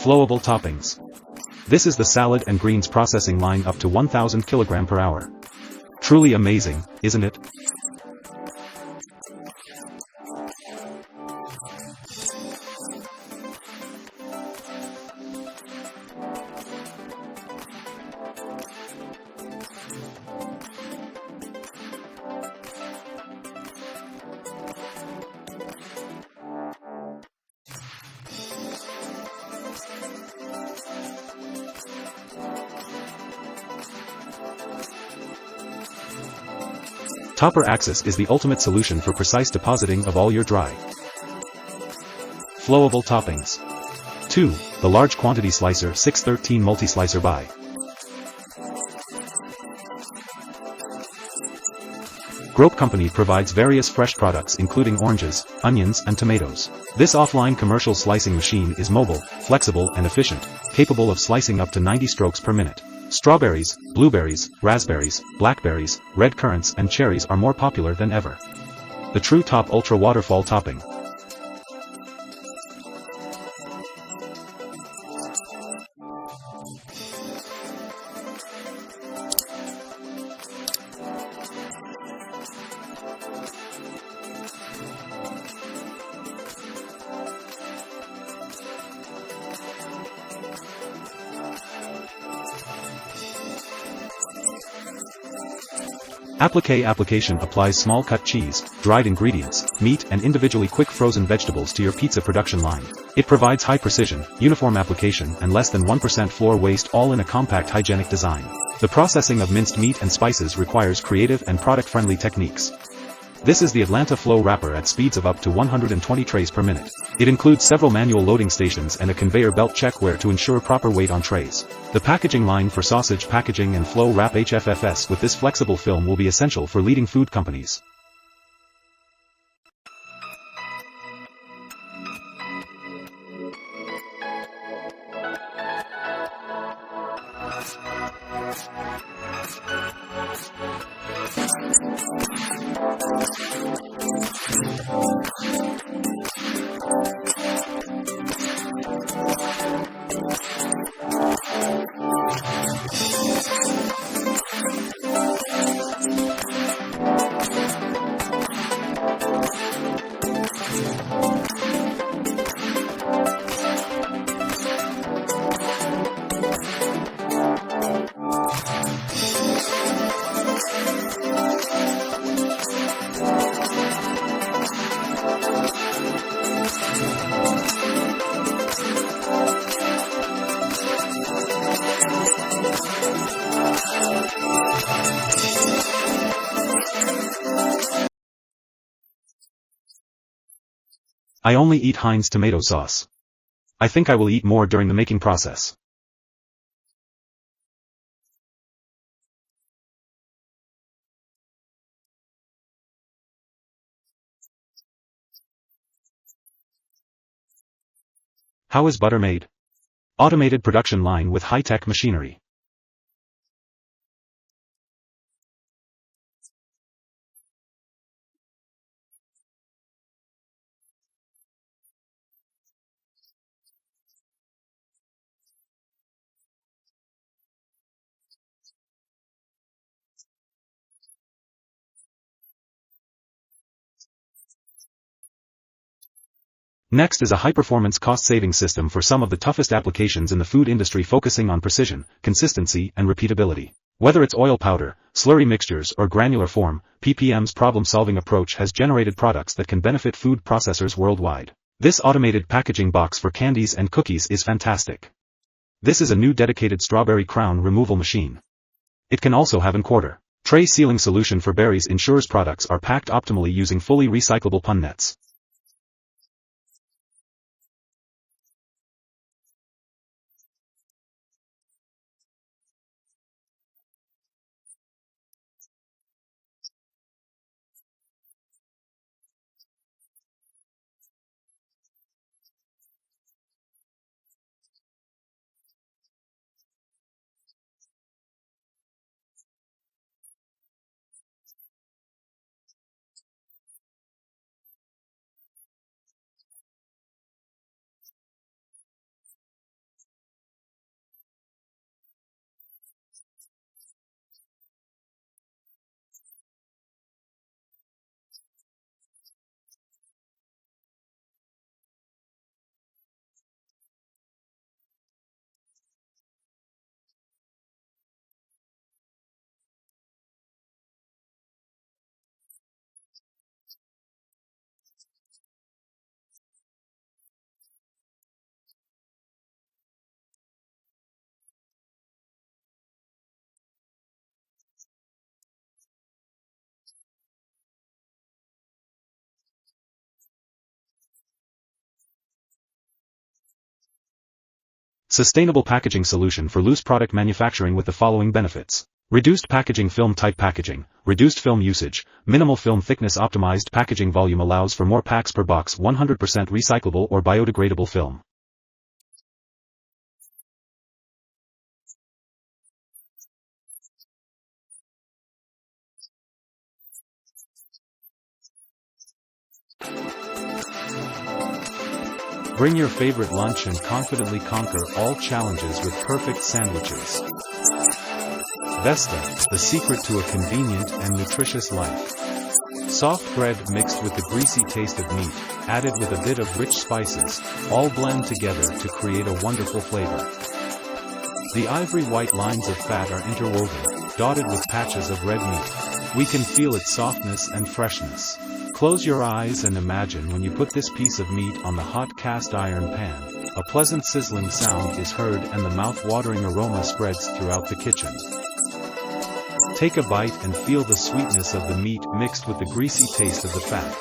Flowable toppings. This is the salad and greens processing line up to 1000 kg per hour. Truly amazing, isn't it? Topper axis is the ultimate solution for precise depositing of all your dry, flowable toppings. 2. The large quantity slicer 613 multi-slicer by Grope Company provides various fresh products including oranges, onions, and tomatoes. This offline commercial slicing machine is mobile, flexible, and efficient, capable of slicing up to 90 strokes per minute. Strawberries, blueberries, raspberries, blackberries, red currants, and cherries are more popular than ever. The True Top Ultra Waterfall Topping. Application applies small cut cheese, dried ingredients, meat, and individually quick frozen vegetables to your pizza production line. It provides high precision, uniform application, and less than 1% floor waste, all in a compact hygienic design. The processing of minced meat and spices requires creative and product-friendly techniques. This is the Atlanta Flow Wrapper at speeds of up to 120 trays per minute. It includes several manual loading stations and a conveyor belt checkware to ensure proper weight on trays. The packaging line for sausage packaging and flow wrap HFFS with this flexible film will be essential for leading food companies. I only eat Heinz tomato sauce. I think I will eat more during the making process. How is butter made? Automated production line with high-tech machinery. Next is a high-performance cost-saving system for some of the toughest applications in the food industry, focusing on precision, consistency, and repeatability. Whether it's oil powder, slurry mixtures, or granular form, PPM's problem-solving approach has generated products that can benefit food processors worldwide. This automated packaging box for candies and cookies is fantastic. This is a new dedicated strawberry crown removal machine. It can also have an quarter tray sealing solution for berries, ensures products are packed optimally using fully recyclable pun nets. Sustainable packaging solution for loose product manufacturing with the following benefits. Reduced packaging film type packaging, reduced film usage, minimal film thickness. Optimized packaging volume allows for more packs per box. 100% recyclable or biodegradable film. Bring your favorite lunch and confidently conquer all challenges with perfect sandwiches. Vesta, the secret to a convenient and nutritious life. Soft bread mixed with the greasy taste of meat, added with a bit of rich spices, all blend together to create a wonderful flavor. The ivory white lines of fat are interwoven, dotted with patches of red meat. We can feel its softness and freshness. Close your eyes and imagine when you put this piece of meat on the hot cast iron pan. A pleasant sizzling sound is heard and the mouth-watering aroma spreads throughout the kitchen. Take a bite and feel the sweetness of the meat mixed with the greasy taste of the fat.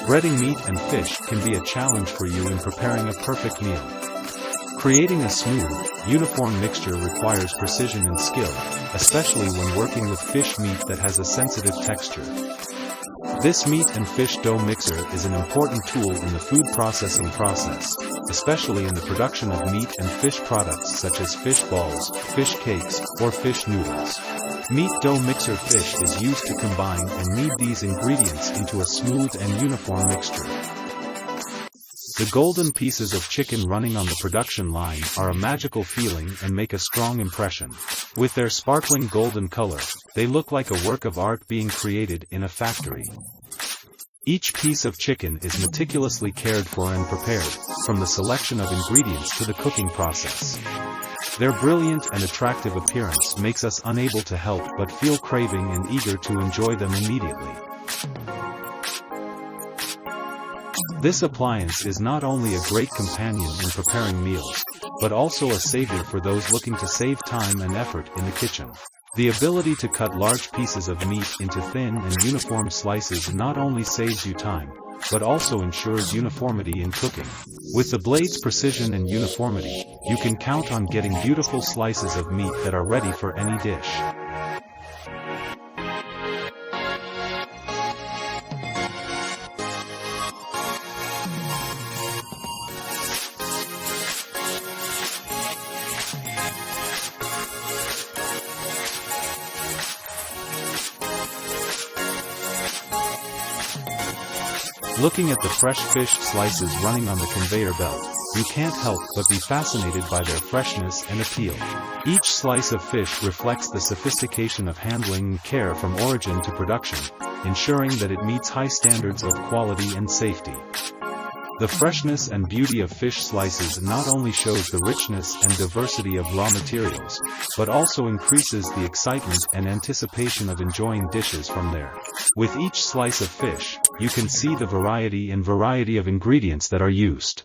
Breading meat and fish can be a challenge for you in preparing a perfect meal. Creating a smooth, uniform mixture requires precision and skill, especially when working with fish meat that has a sensitive texture. This meat and fish dough mixer is an important tool in the food processing process, especially in the production of meat and fish products such as fish balls, fish cakes, or fish noodles. Meat dough mixer fish is used to combine and knead these ingredients into a smooth and uniform mixture. The golden pieces of chicken running on the production line are a magical feeling and make a strong impression. With their sparkling golden color, they look like a work of art being created in a factory. Each piece of chicken is meticulously cared for and prepared, from the selection of ingredients to the cooking process. Their brilliant and attractive appearance makes us unable to help but feel craving and eager to enjoy them immediately. This appliance is not only a great companion in preparing meals, but also a savior for those looking to save time and effort in the kitchen. The ability to cut large pieces of meat into thin and uniform slices not only saves you time, but also ensures uniformity in cooking. With the blade's precision and uniformity, you can count on getting beautiful slices of meat that are ready for any dish. Looking at the fresh fish slices running on the conveyor belt, you can't help but be fascinated by their freshness and appeal. Each slice of fish reflects the sophistication of handling and care from origin to production, ensuring that it meets high standards of quality and safety. The freshness and beauty of fish slices not only shows the richness and diversity of raw materials, but also increases the excitement and anticipation of enjoying dishes from there. With each slice of fish, you can see the variety of ingredients that are used.